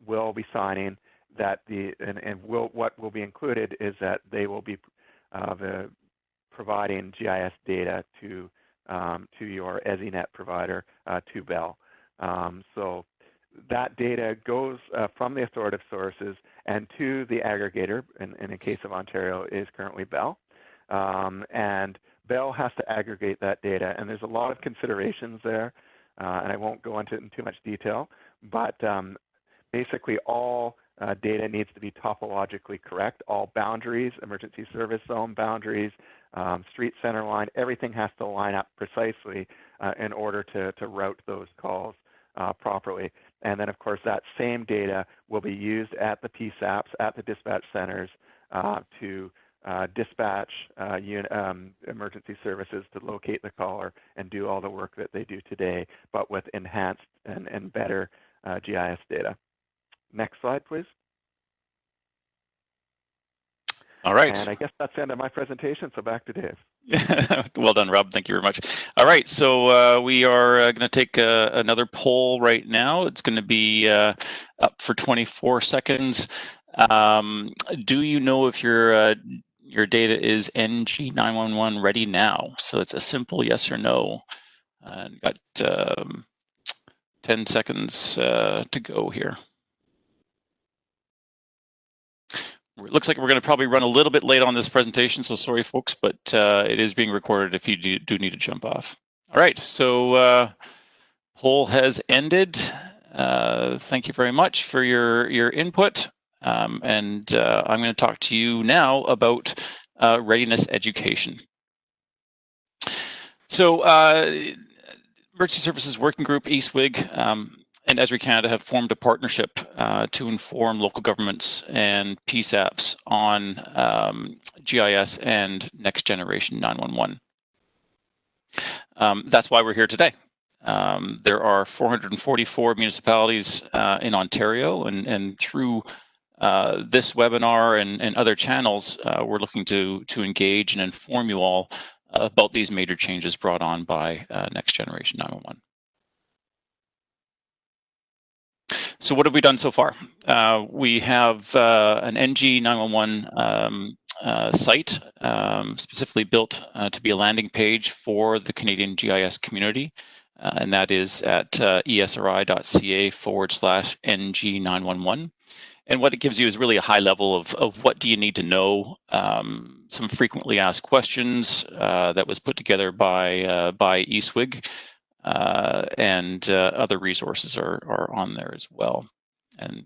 Will be signing that what will be included is that they will be providing GIS data to your EZInet provider, to Bell. So that data goes from the authoritative sources and to the aggregator, in the case of Ontario is currently Bell. And Bell has to aggregate that data, and there's a lot of considerations there, and I won't go into it in too much detail, but basically all data needs to be topologically correct. All boundaries, emergency service zone boundaries, street center line, everything has to line up precisely in order to route those calls properly. And then, of course, that same data will be used at the PSAPs, at the dispatch centers to dispatch emergency services to locate the caller and do all the work that they do today, but with enhanced and better GIS data. Next slide, please. All right. And I guess that's the end of my presentation, so back to Dave. Well done, Rob. Thank you very much. All right, so we are going to take another poll right now. It's going to be up for 24 seconds. Do you know if your data is NG911 ready now? So it's a simple yes or no. And got 10 seconds to go here. It looks like we're going to probably run a little bit late on this presentation, so sorry, folks, but it is being recorded if you do need to jump off. All right, so poll has ended. Thank you very much for your input, and I'm going to talk to you now about readiness education. So Emergency Services Working Group, ESWG, and ESWG Canada have formed a partnership to inform local governments and PSAPs on GIS and next generation 911. That's why we're here today. There are 444 municipalities in Ontario, and through this webinar and other channels, we're looking to engage and inform you all about these major changes brought on by next generation 911. So what have we done so far? We have an NG911 site specifically built to be a landing page for the Canadian GIS community, and that is at esri.ca/NG911. And what it gives you is really a high level of what do you need to know, some frequently asked questions that was put together by ESWG. And other resources are on there as well. And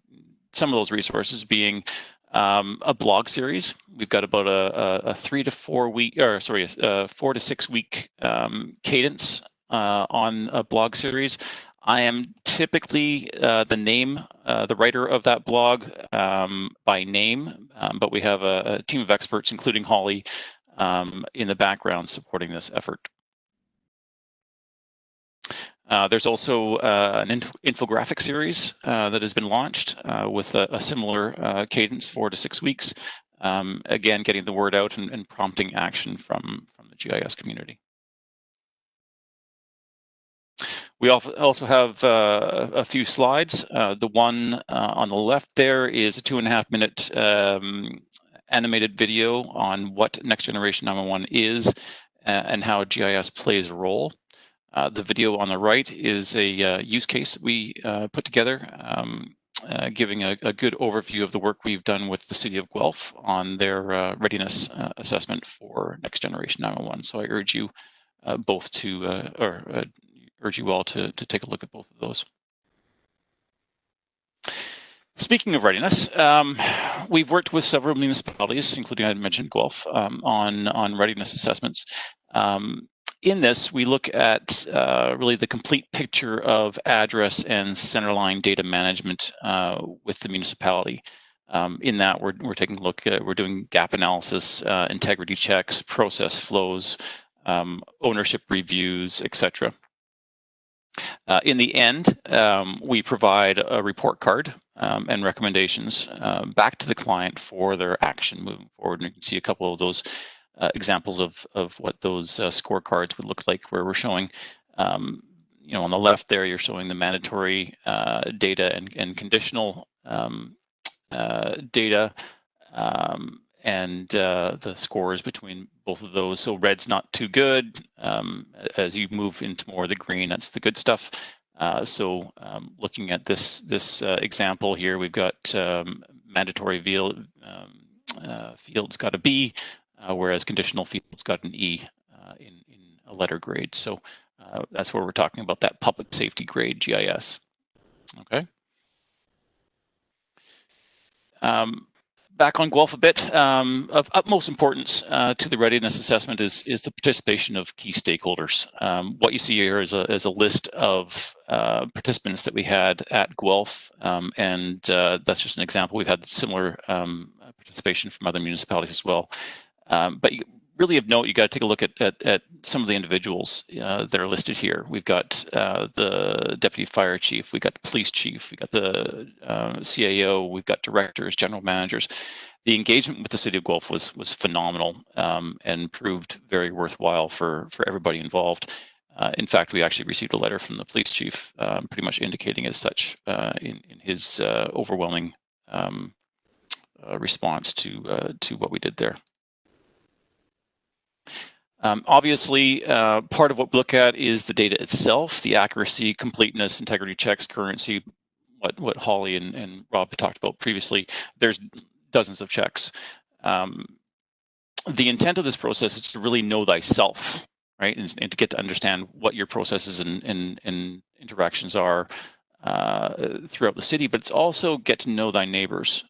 some of those resources being a blog series. We've got about a 4 to 6 week cadence on a blog series. I am typically the writer of that blog by name, but we have a team of experts, including Holly, in the background supporting this effort. There's also an infographic series that has been launched with a similar cadence, 4 to 6 weeks. Again, getting the word out and prompting action from the GIS community. We also have a few slides. The one on the left there is a 2.5 minute animated video on what Next Generation 911 is and how GIS plays a role. The video on the right is a use case that we put together, giving a good overview of the work we've done with the City of Guelph on their readiness assessment for Next Generation 911. So I urge you both to, urge you all to take a look at both of those. Speaking of readiness, we've worked with several municipalities, including I mentioned Guelph, on readiness assessments. In this, we look at really the complete picture of address and centerline data management with the municipality. In that, we're taking a look at, we're doing gap analysis, integrity checks, process flows, ownership reviews, etc. In the end, we provide a report card and recommendations back to the client for their action moving forward. And you can see a couple of those examples of what those scorecards would look like, where we're showing, on the left there, you're showing the mandatory data and conditional data, and the scores between both of those. So red's not too good. As you move into more of the green, that's the good stuff. Looking at this example here, we've got mandatory fields got a B, whereas conditional fields got an E in a letter grade. So that's where we're talking about that public safety grade GIS. Okay. Back on Guelph a bit, of utmost importance to the readiness assessment is the participation of key stakeholders. What you see here is a list of participants that we had at Guelph, and that's just an example. We've had similar participation from other municipalities as well. But really of note, you got to take a look at some of the individuals that are listed here. We've got the deputy fire chief, we've got the police chief, we've got the CAO, we've got directors, general managers. The engagement with the city of Guelph was phenomenal and proved very worthwhile for everybody involved. In fact, we actually received a letter from the police chief pretty much indicating as such in his overwhelming response to what we did there. Obviously, part of what we look at is the data itself, the accuracy, completeness, integrity checks, currency, what Holly and Rob had talked about previously. There's dozens of checks. The intent of this process is to really know thyself, right? And to get to understand what your processes and interactions are throughout the city, but it's also get to know thy neighbors.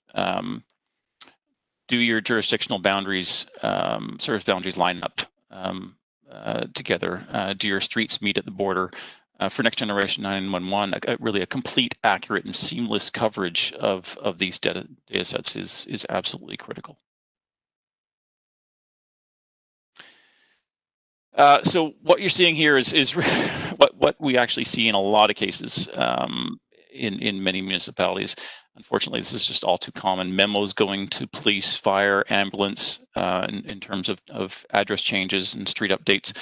Do your jurisdictional boundaries, service boundaries line up together? Do your streets meet at the border? For Next Generation 911, really a complete, accurate, and seamless coverage of these data sets is absolutely critical. So what you're seeing here is what we actually see in a lot of cases in many municipalities. Unfortunately, this is just all too common. Memos going to police, fire, ambulance in terms of address changes and street updates.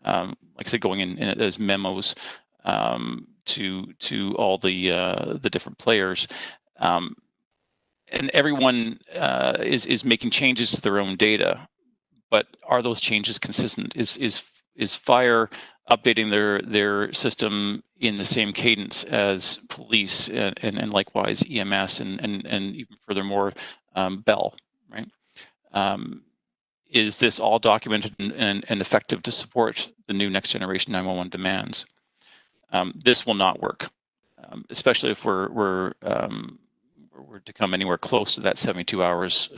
Like I said, going in as memos to all the different players. And everyone is making changes to their own data, but are those changes consistent? Is fire updating their system in the same cadence as police and likewise EMS and even furthermore Bell, right? Is this all documented and effective to support the new Next Generation 911 demands? This will not work, especially if we're to come anywhere close to that 72 hours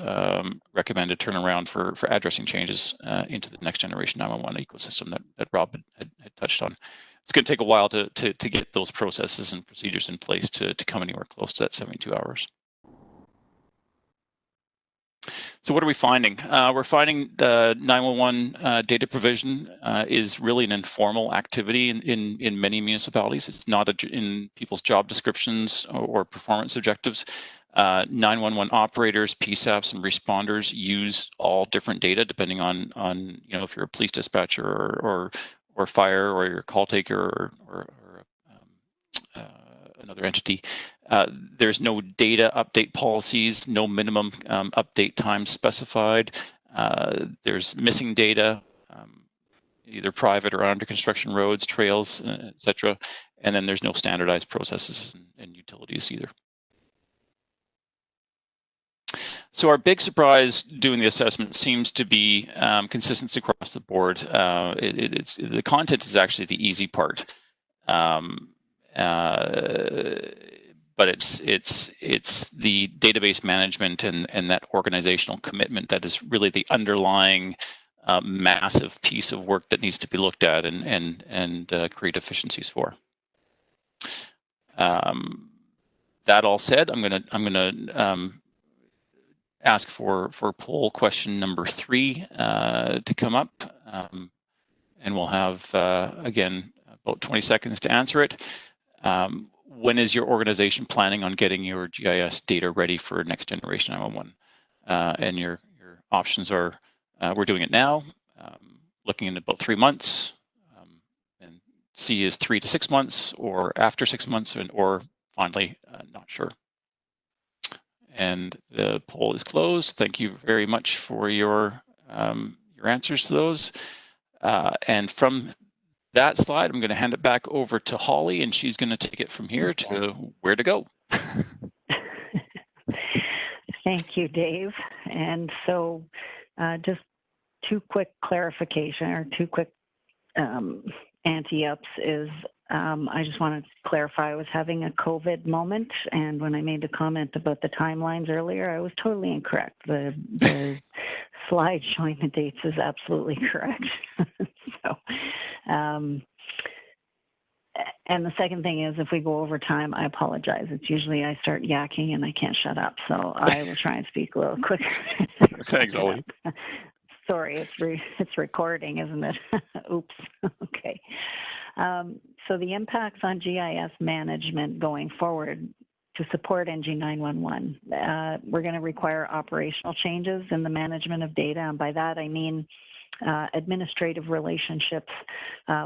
recommended turnaround for addressing changes into the Next Generation 911 ecosystem that Rob had touched on. It's going to take a while to get those processes and procedures in place to come anywhere close to that 72 hours. So what are we finding? We're finding the 911 data provision is really an informal activity in many municipalities. It's not in people's job descriptions or performance objectives. 911 operators, PSAPs, and responders use all different data depending on if you're a police dispatcher or fire or your call taker or another entity. There's no data update policies, no minimum update time specified. There's missing data, either private or under construction roads, trails, etc. And then there's no standardized processes and utilities either. So our big surprise doing the assessment seems to be consistency across the board. The content is actually the easy part. But it's the database management and that organizational commitment that is really the underlying massive piece of work that needs to be looked at and create efficiencies for. That all said, I'm gonna ask for poll question number 3 to come up, and we'll have again about 20 seconds to answer it. When is your organization planning on getting your GIS data ready for Next Generation 911? And your options are, we're doing it now, looking in about 3 months, and C is 3 to 6 months, or after 6 months, or finally, not sure. And the poll is closed. Thank you very much for your answers to those. And from that slide, I'm going to hand it back over to Holly, and she's going to take it from here to where to go. Thank you, Dave. And so just two quick clarification or two quick ante-ups is I just want to clarify I was having a COVID moment, and when I made the comment about the timelines earlier, I was totally incorrect. The slide showing the dates is absolutely correct. So, and the second thing is, if we go over time, I apologize. It's usually I start yakking and I can't shut up, so I will try and speak a little quicker. Thanks, Ollie. Sorry, it's recording, isn't it? Oops. Okay. So the impacts on GIS management going forward to support NG911, we're going to require operational changes in the management of data, and by that I mean administrative relationships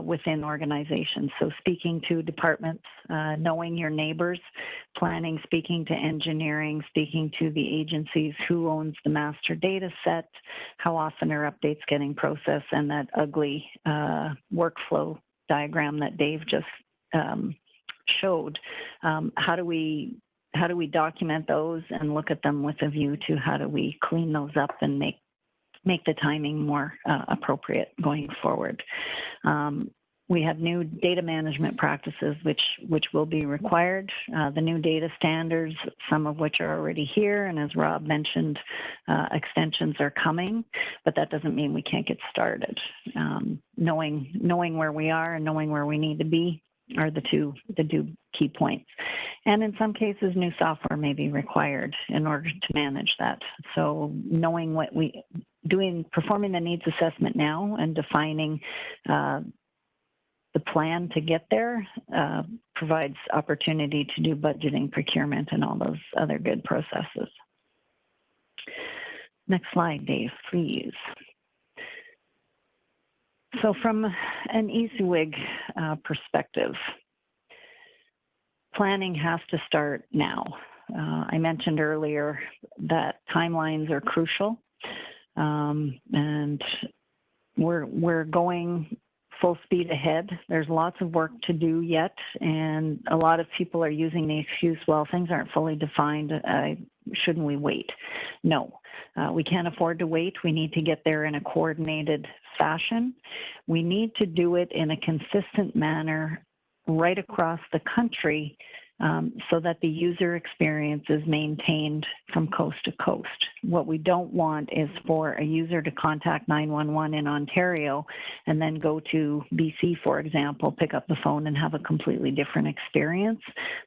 within organizations. So speaking to departments, knowing your neighbors, planning, speaking to engineering, speaking to the agencies, who owns the master data set, how often are updates getting processed, and that ugly workflow diagram that Dave just showed. How do we document those and look at them with a view to how do we clean those up and make the timing more appropriate going forward. We have new data management practices which will be required. The new data standards, some of which are already here, and as Rob mentioned, extensions are coming, but that doesn't mean we can't get started. Knowing where we are and knowing where we need to be are the two key points. And in some cases, new software may be required in order to manage that. So knowing what performing the needs assessment now and defining the plan to get there provides opportunity to do budgeting, procurement, and all those other good processes. Next slide, Dave, please. So from an ESWG perspective, planning has to start now. I mentioned earlier that timelines are crucial, and we're going full speed ahead. There's lots of work to do yet, and a lot of people are using the excuse, well, things aren't fully defined, shouldn't we wait? No, we can't afford to wait. We need to get there in a coordinated fashion. We need to do it in a consistent manner right across the country so that the user experience is maintained from coast to coast. What we don't want is for a user to contact 911 in Ontario and then go to BC, for example, pick up the phone and have a completely different experience.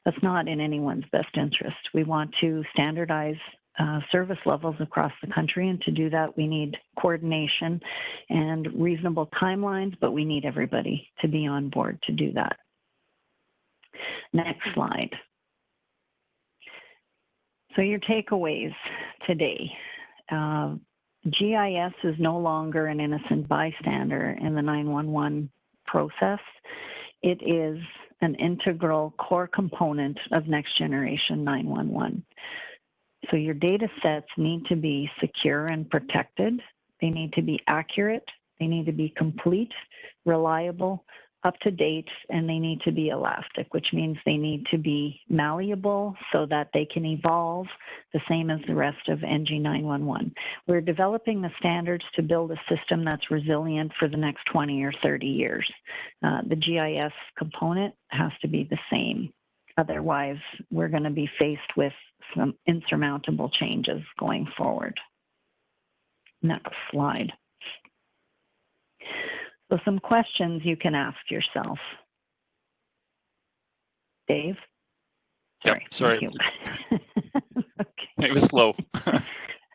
That's not in anyone's best interest. We want to standardize service levels across the country, and to do that we need coordination and reasonable timelines, but we need everybody to be on board to do that. Next slide. So your takeaways today. GIS is no longer an innocent bystander in the 911 process. It is an integral core component of next generation 911. So your data sets need to be secure and protected. They need to be accurate. They need to be complete, reliable, up to date, and they need to be elastic, which means they need to be malleable so that they can evolve the same as the rest of NG911. We're developing the standards to build a system that's resilient for the next 20 or 30 years. The GIS component has to be the same. Otherwise, we're going to be faced with some insurmountable changes going forward. Next slide. So some questions you can ask yourself. Dave? Yep, sorry. Okay. It was slow.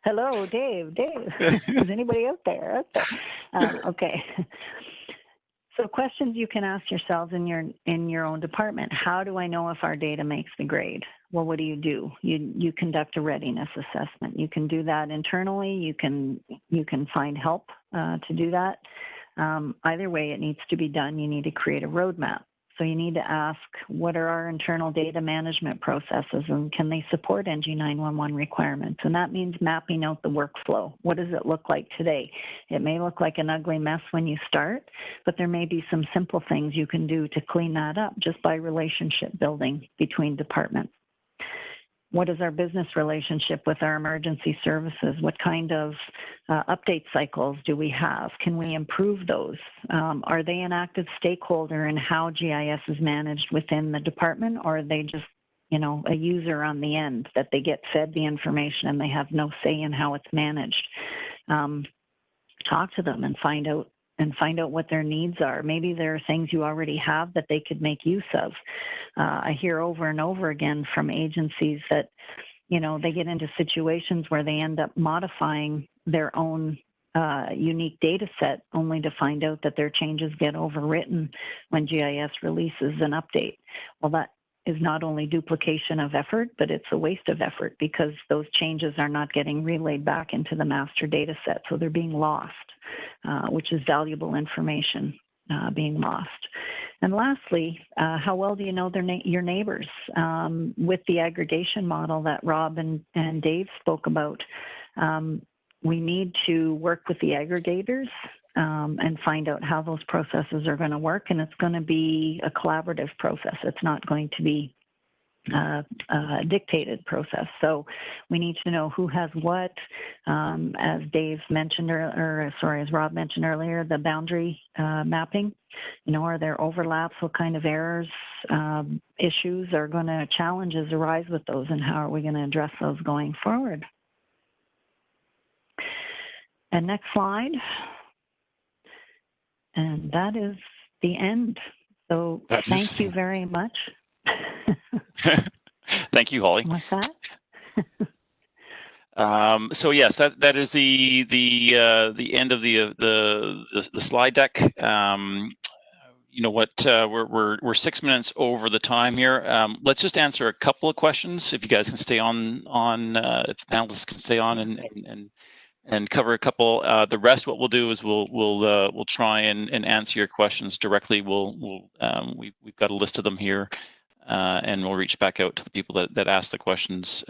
Hello, Dave. Is anybody out there? Okay. So questions you can ask yourselves in your own department. How do I know if our data makes the grade? Well, what do? You conduct a readiness assessment. You can do that internally. You can find help to do that. Either way, it needs to be done. You need to create a roadmap. So you need to ask, what are our internal data management processes, and can they support NG 911 requirements? And that means mapping out the workflow. What does it look like today? It may look like an ugly mess when you start, but there may be some simple things you can do to clean that up just by relationship building between departments. What is our business relationship with our emergency services? What kind of update cycles do we have? Can we improve those? Are they an active stakeholder in how GIS is managed within the department, or are they just, you know, a user on the end that they get fed the information and they have no say in how it's managed? Talk to them and find out what their needs are. Maybe there are things you already have that they could make use of. I hear over and over again from agencies that, you know, they get into situations where they end up modifying their own unique data set only to find out that their changes get overwritten when GIS releases an update. Well, that is not only duplication of effort, but it's a waste of effort because those changes are not getting relayed back into the master data set. So they're being lost, which is valuable information being lost. And lastly, how well do you know your neighbors? With the aggregation model that Rob and Dave spoke about, we need to work with the aggregators and find out how those processes are going to work. And it's going to be a collaborative process. It's not going to be a dictated process. So we need to know who has what. As Dave mentioned, as Rob mentioned earlier, the boundary mapping. You know, are there overlaps? What kind of errors, issues are going to, challenges arise with those, and how are we going to address those going forward? And next slide. And that is the end. So thank you very much. Thank you, Holly. What's that? So yes, that is the end of the slide deck. You know what? We're 6 minutes over the time here. Let's just answer a couple of questions. If you guys can stay on, if the panelists can stay on and cover a couple. The rest, what we'll do is we'll try and answer your questions directly. We've got a list of them here, and we'll reach back out to the people that asked the questions